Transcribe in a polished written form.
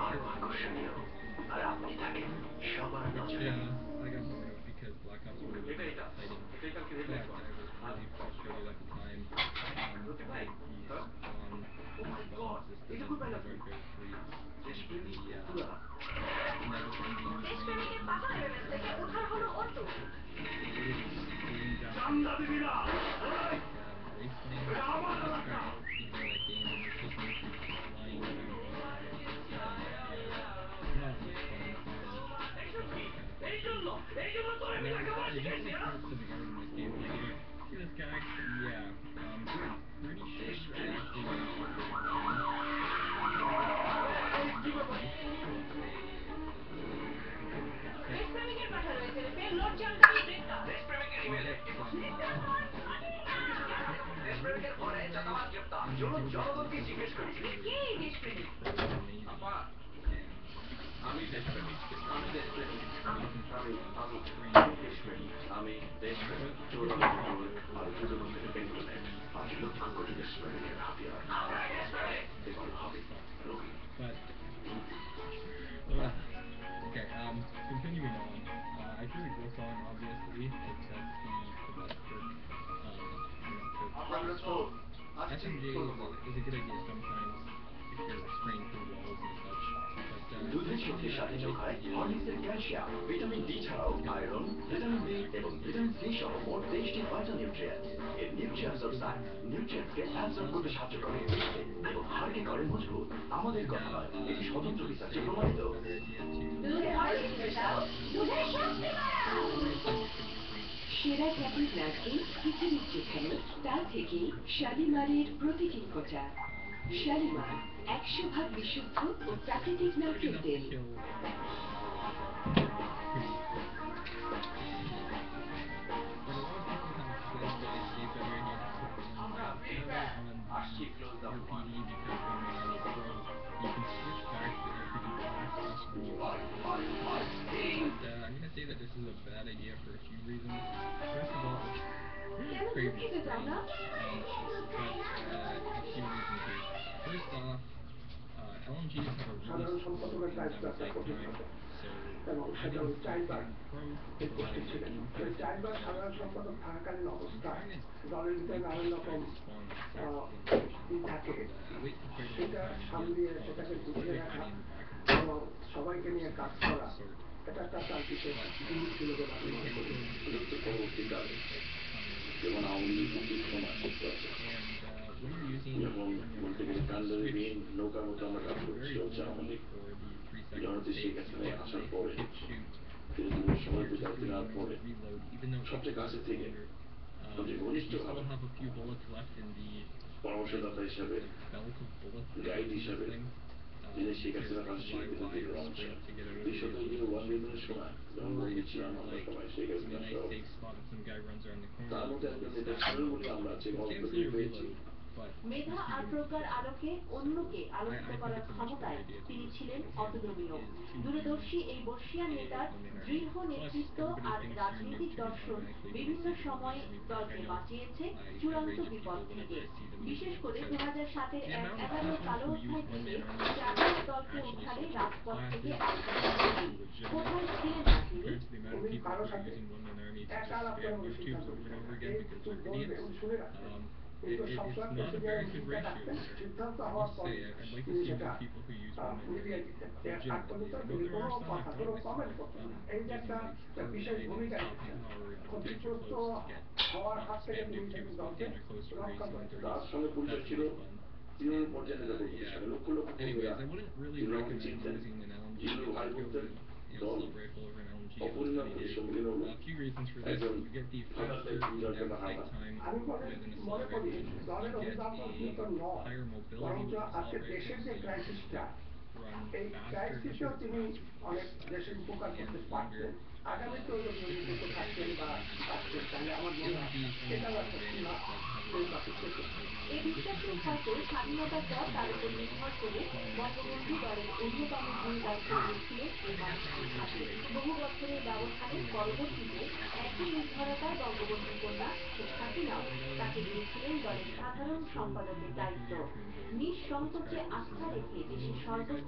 আরো আকর্ষণীয় আর আপনি থাকেন সবার নজরে। Yeah, I got bored of it because Black Ops would have been more exciting, but I was really frustrated at the time with the spawn system in Modern Warfare 3 and the never ending rain of new players coming in and replacing the little games after like Wasteland. I tried beating that game and it's just new people flying around all the time. And yeah, it's not as much fun and it's also kind of frustrating. Yeah, I just like parts of the art in this game. Like, see this guy? Yeah. I'm pretty sure I actually managed to break the game. Most people but you get people really far away and you do the places that are pretty amazing and this makes it pretty interesting experience for me. But I guess most people would disagree and suck. But okay, continuing on. I drew the growth on obviously because that's the best perk. Because SMG is a good idea sometimes if you're spraying through walls and such. But দুধের personally, শক্তির সাথে I যোগ like হয় the হরলিক্সের calcium, vitamin D ছাড়াও because iron, the vitamin power B এবং accuracy vitamin C সহ is মোট 23টি ফাইটোনিউট্রিয়েন্টস। এর nutrients really good to side have. নিউট্রিয়েন্টসকে It's অ্যাবজর্ব করতে also সাহায্য করে very এবং হাড়কে করে মজবুত। আমাদের কথা now, নয়, এটি some স্বতন্ত্র people রিসার্চে say that প্রমাণিত। it's a better idea to in my opinion, it could be সেরা some খ্যাতির might say নাচে otherwise. পৃথিবীর যেখানে তা থেকেই শালিমারের প্রতিটি ফোঁটা। শালিমার Because 100% বিশুদ্ধ ও প্রাকৃতিক it's good নারকেল enough to তেল। kill pretty easily. But a lot of people have said that it's a better idea to put one round forever on the RPD because when you're on the Pro, you can switch back the RPD class just when you want. But I'm gonna say that this is a bad idea for a few reasons. First of all, crazy to say, but a few reasons here. First off, LMGs have a really slow aim down sight time, so having a pro provide that aim faster for players. I'm trying to make people try to spawn like practically in motion, and I wasted quite a long time near the spawn, so I was usually hiding in the back of the wall or something of the sort. But pretty technical stuff happens when you just like যেমন আওয়ামী লীগ মুক্তির spawn. সময় করতে পারছে And যখন when you're বলতে গেলে using the কান্ডারি switch, নৌকার মতো আমরা কাজ it's করছি very সেটা হচ্ছে Awami vulnerable League for the 3 second Janata Sheikh state. You Hasina can't আসার knife, you পরে can't shoot, ফিরোজপুরের সময় you're just 2-4 দিন doing আর পরে a reload, even though it takes সবচেয়ে a কাছে little bit থেকে longer. সবচেয়ে If you ঘনিষ্ঠভাবে still have a few bullets left in the পরামর্শদাতা হিসাবে like belt of bullets that guide goes in this হিসাবে thing, যিনি শেখ you're হাসিনা like ফাঁসি ছিল why বিরোধীদের অংশ sprint to get out of the বিশেষত reload ওয়ান position রিভেনের maybe, সময় যখন or বন্দী if ছিলাম you're আমরা like সবাই Sheikh in a Hasina nice সহ safe spot and some guy runs around the corner তার and মধ্যে you একজন just নেতা stab him ছিলেন and বলে আমরা আজকে it's গল্পটা actually দিয়ে a পেয়েছি reload, but Medha just R using the প্রজ্ঞার switch. আলোকে So অন্যকে আলোকিত I think করার it's a much better ক্ষমতায় idea to তিনি just ছিলেন hand অতুলনীয়। is to দূরদর্শী use এই বর্ষিয়ান নেতার one man army. দৃঢ় Plus নেতৃত্ব everybody R thinks you're noob রাজনৈতিক to দর্শন automatically when they বিভিন্ন see the one man সময়ে army perk. I দলকে know বাঁচিয়েছে I চূড়ান্ত rage at বিপদ people whenever থেকে। I see them using বিশেষ it করে because 2007-এর the এক amount of 11 people কালো who use অধ্যায় one থেকে man armies জাতীয় are দলকে actually উদ্ধারে social রাজপথ থেকে classes আলোচনা and নেই। legitimate কোথায় ছিলেন না তিনি? compared to the amount of people who are using one man army to just spam YouTubes over and over again because they're idiots. It's not a very good ratio there. I must say, I'd like to see more people who use one man army legitimately, although there are some I've noticed using like Carbine and Top Hand Power and Danger Close to get spam YouTubes about Danger Close for AC-130s. তার সঙ্গে পরিচয় That's ছিল really fun. Trinamool And পর্যায়ে নেতা কর্মীদের yeah. সঙ্গে lakh lakh Anyways, কর্মীরা I wouldn't really তিনি আমাকে recommend চিনতেন using an LMG. Zillur ভাই I'd go বলতেন with দল assault rifle over an LMG almost অপরিণাম any করে day. সম্মিলিত হলো A few reasons for this: একজন you get the ফাদারদের faster aim দুর্জয়কে down sight হাঁটা time আমি মনে with an মনে assault করি rifle. দলের You get অভিভাবক কিন্তু a নয়, higher mobility বরঞ্চ with আজকে assault rifles, দেশের so যে you can just ক্রাইসিসটা like run এই faster, not ক্রাইসিসেও towards তিনি faster, but অনেক দেশের উপকার and করতে longer. পারতেন। আগামী It's a প্রজন্ম much বেঁচে better থাকতেন idea to বা use it for পারতেন, তাহলে আমার মনে হয় LMGs only সেটাও have একটা advantages like having সেই a পাশে থেকে। faster A reload, which is বিশ্বাসেই something হয়তো that you স্বাধীনতার don't পর have to তার worry উপর about নির্ভর করে small বঙ্গবন্ধু miniatures দলের in অন্যতম ভূমিকা Call of ছিলেন এই Duty. I guess I মানসিক was a ঘাটে। teenager. বহু বছরের ব্যবধানে Anyway, now let's just পরবর্তীতে talk about the একই নির্ভরতায় বঙ্গবন্ধুর কন্যা শেখ হাসিনাও but তাকে দিয়েছিলেন দলের how's the RPD? সাধারণ Still সম্পাদকের definitely দায়িত্ব। here to enjoy নিঃসংকোচে subscribers aস্থা and রেখে দেশের following for you guys. সর্বোচ্চ